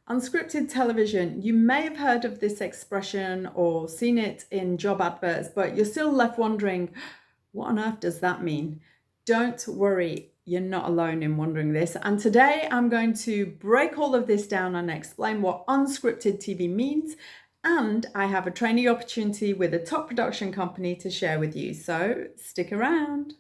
Unscripted television. You may have heard of this expression or seen it in job adverts, but you're still left wondering, what on earth does that mean? Don't worry, you're not alone in wondering this. And today I'm going to break all of this down and explain what unscripted TV means. And I have a trainee opportunity with a top production company to share with you. So stick around.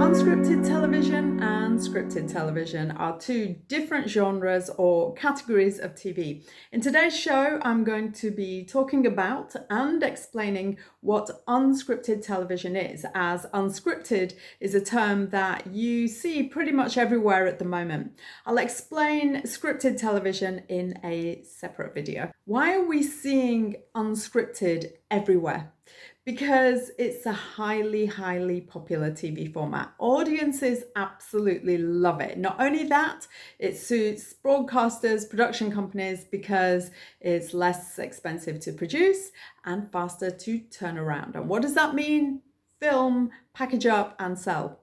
Unscripted television and scripted television are two different genres or categories of TV. In today's show, I'm going to be talking about and explaining what unscripted television is, as unscripted is a term that you see pretty much everywhere at the moment. I'll explain scripted television in a separate video. Why are we seeing unscripted everywhere? Because it's a highly popular TV format. Audiences absolutely love it. Not only that, it suits broadcasters, production companies because it's less expensive to produce and faster to turn around. And what does that mean? Film, package up and sell.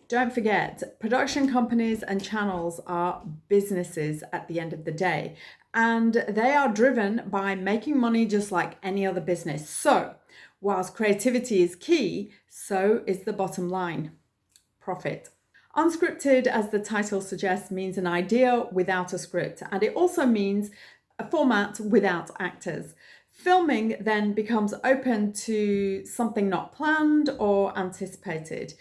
Don't forget, production companies and channels are businesses at the end of the day, and they are driven by making money just like any other business. So, whilst creativity is key, so is the bottom line: profit. Unscripted, as the title suggests, means an idea without a script, and it also means a format without actors. Filming then becomes open to something not planned or anticipated.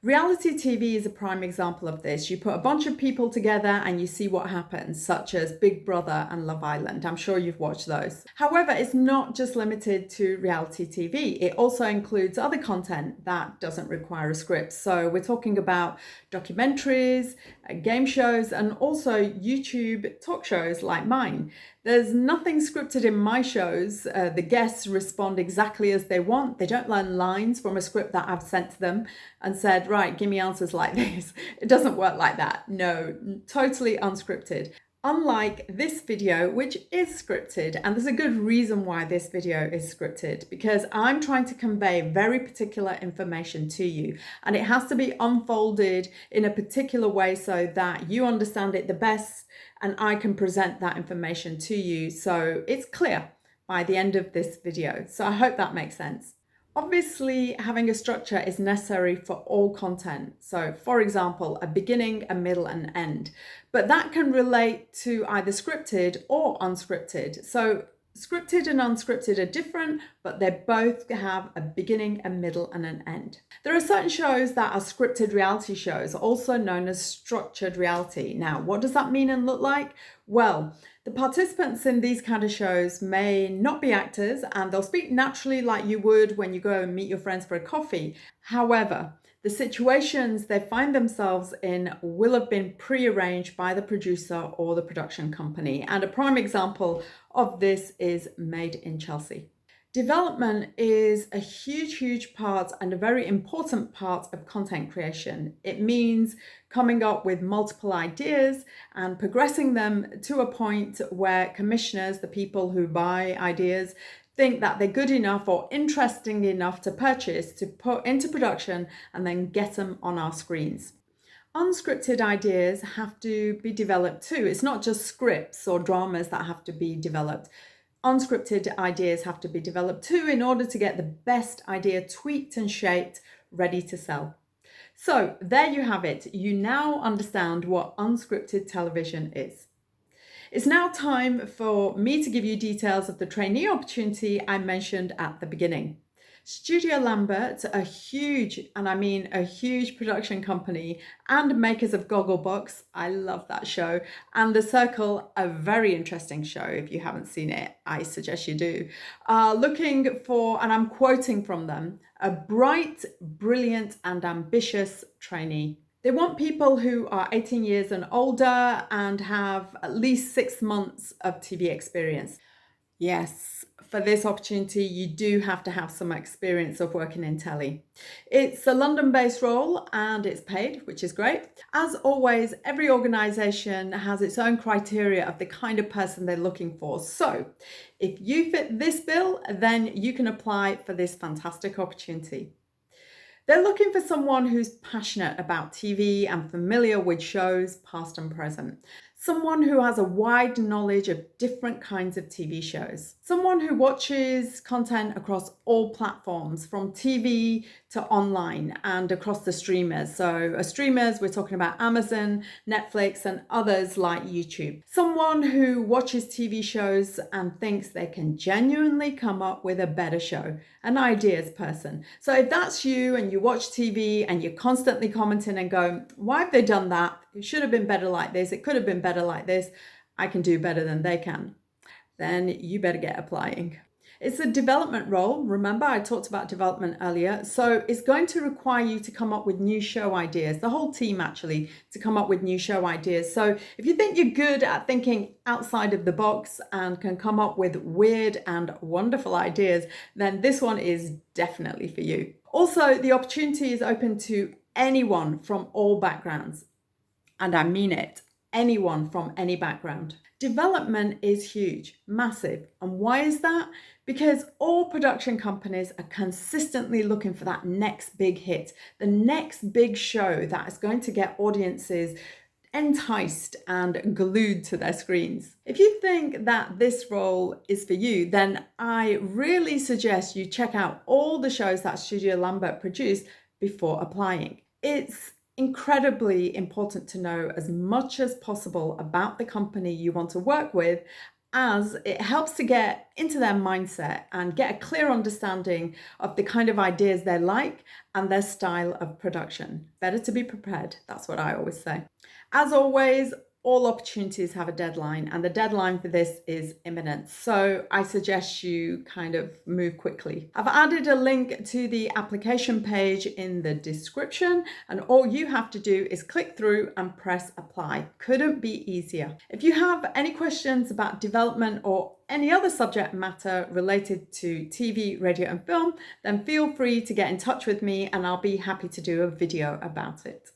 Reality TV is a prime example of this. You put a bunch of people together and you see what happens, such as Big Brother and Love Island. I'm sure you've watched those. However, it's not just limited to reality TV. It also includes other content that doesn't require a script. So we're talking about documentaries, game shows, and also YouTube talk shows like mine. There's nothing scripted in my shows. The guests respond exactly as they want. They don't learn lines from a script that I've sent to them and said, right, give me answers like this. It doesn't work like that. No, totally unscripted. Unlike this video, which is scripted, and there's a good reason why this video is scripted, because I'm trying to convey very particular information to you, and it has to be unfolded in a particular way so that you understand it the best and I can present that information to you so it's clear by the end of this video. So I hope that makes sense. Obviously, having a structure is necessary for all content. So, for example, a beginning, a middle, and end. But that can relate to either scripted or unscripted. So, scripted and unscripted are different, but they both have a beginning, a middle, and an end. There are certain shows that are scripted reality shows, also known as structured reality. Now, what does that mean and look like? Well, the participants in these kind of shows may not be actors and they'll speak naturally like you would when you go and meet your friends for a coffee. However, the situations they find themselves in will have been pre-arranged by the producer or the production company. And a prime example of this is Made in Chelsea. Development is a huge part and a very important part of content creation. It means coming up with multiple ideas and progressing them to a point where commissioners, the people who buy ideas, think that they're good enough or interesting enough to purchase, to put into production and then get them on our screens. Unscripted ideas have to be developed too. It's not just scripts or dramas that have to be developed. Unscripted ideas have to be developed too in order to get the best idea tweaked and shaped, ready to sell. So there you have it. You now understand what unscripted television is. It's now time for me to give you details of the trainee opportunity I mentioned at the beginning. Studio Lambert, a huge, and I mean a huge production company and makers of Gogglebox, I love that show, and The Circle, a very interesting show. If you haven't seen it, I suggest you do. Looking for, and I'm quoting from them, a bright, brilliant and ambitious trainee. They want people who are 18 years and older and have at least 6 months of TV experience. Yes, for this opportunity, you do have to have some experience of working in telly. It's a London-based role and it's paid, which is great. As always, every organisation has its own criteria of the kind of person they're looking for. So if you fit this bill, then you can apply for this fantastic opportunity. They're looking for someone who's passionate about TV and familiar with shows, past and present. Someone who has a wide knowledge of different kinds of TV shows. Someone who watches content across all platforms, from TV to online and across the streamers. So streamers, we're talking about Amazon, Netflix, and others like YouTube. Someone who watches TV shows and thinks they can genuinely come up with a better show. An ideas person. So if that's you and you watch TV and you're constantly commenting and going, why have they done that? It should have been better like this. It could have been better like this. I can do better than they can. Then you better get applying. It's a development role. Remember, I talked about development earlier. So it's going to require you to come up with new show ideas, the whole team actually, to come up with new show ideas. So if you think you're good at thinking outside of the box and can come up with weird and wonderful ideas, then this one is definitely for you. Also, the opportunity is open to anyone from all backgrounds. And I mean it, anyone from any background. Development is huge, massive. And why is that? Because all production companies are consistently looking for that next big hit, the next big show that is going to get audiences enticed and glued to their screens. If you think that this role is for you, then I really suggest you check out all the shows that Studio Lambert produced before applying. It's incredibly important to know as much as possible about the company you want to work with, as it helps to get into their mindset and get a clear understanding of the kind of ideas they like and their style of production. Better to be prepared, that's what I always say. As always, all opportunities have a deadline, and the deadline for this is imminent. So I suggest you kind of move quickly. I've added a link to the application page in the description, and all you have to do is click through and press apply. Couldn't be easier. If you have any questions about development or any other subject matter related to TV, radio, and film, then feel free to get in touch with me and I'll be happy to do a video about it.